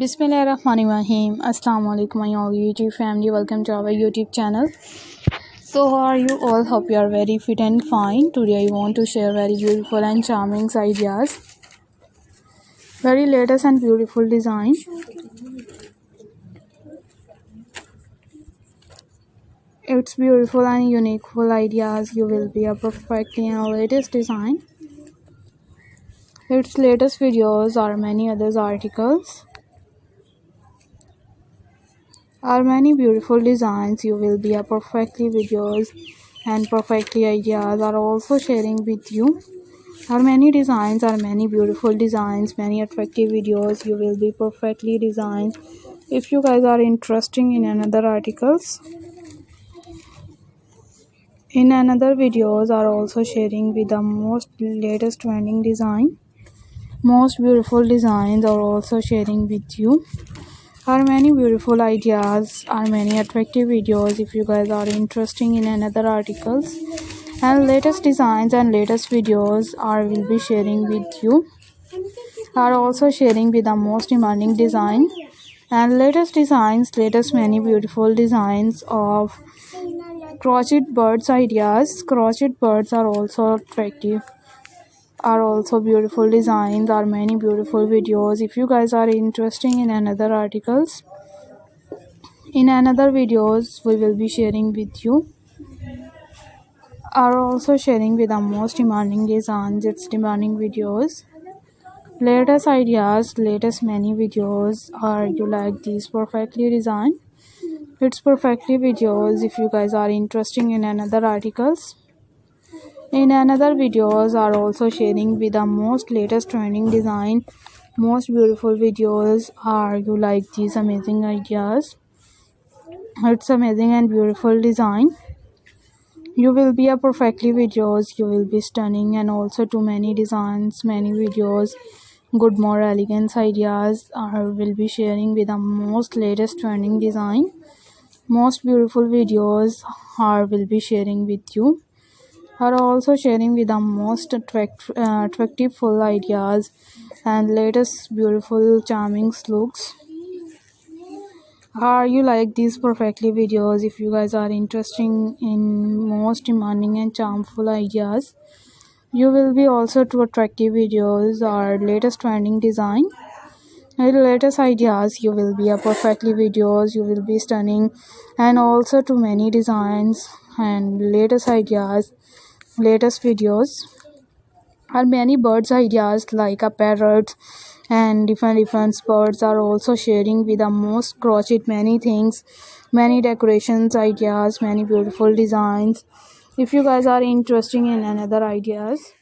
Bismillahirrahmanirrahim. Assalamu alaikum my all YouTube family. Welcome to our YouTube channel. So how are you all? Hope you are very fit and fine. Today I want to share very beautiful and charming ideas. Very latest and beautiful design. It's beautiful and unique ideas. You will be a perfectly and latest design. Its latest videos or many others articles. Are many beautiful designs. You will be a perfectly videos and perfectly ideas are also sharing with you. Are many designs, are many beautiful designs, many attractive videos. You will be perfectly designed. If you guys are interested in another articles, in another videos are also sharing with the most latest trending design. Most beautiful designs are also sharing with you. Are many beautiful ideas, are many attractive videos. If you guys are interested in another articles and latest designs and latest videos are will be sharing with you. Are also sharing with the most demanding design and latest designs, latest many beautiful designs of crochet birds ideas. Crochet birds are also attractive, are also beautiful designs, are many beautiful videos. If you guys are interested in another articles, in another videos we will be sharing with you. Are also sharing with the most demanding designs, its demanding videos, latest ideas, latest many videos. Are you like these perfectly designed? It's perfectly videos. If you guys are interested in another articles, in another videos are also sharing with the most latest trending design, most beautiful videos. Are you like these amazing ideas? It's amazing and beautiful design. You will be a perfectly videos. You will be stunning and also too many designs, many videos. Good more elegance ideas are will be sharing with the most latest trending design. Most beautiful videos are will be sharing with you. Are also sharing with the most attractive full ideas and latest beautiful charming looks. Are you like these perfectly videos? If you guys are interested in most demanding and charmful ideas, you will be also to attractive videos or latest trending design and latest ideas. You will be a perfectly videos. You will be stunning and also to many designs and latest ideas, latest videos. Are many birds ideas like a parrot and different birds are also sharing with the most crochet many things, many decorations ideas, many beautiful designs. If you guys are interested in another ideas,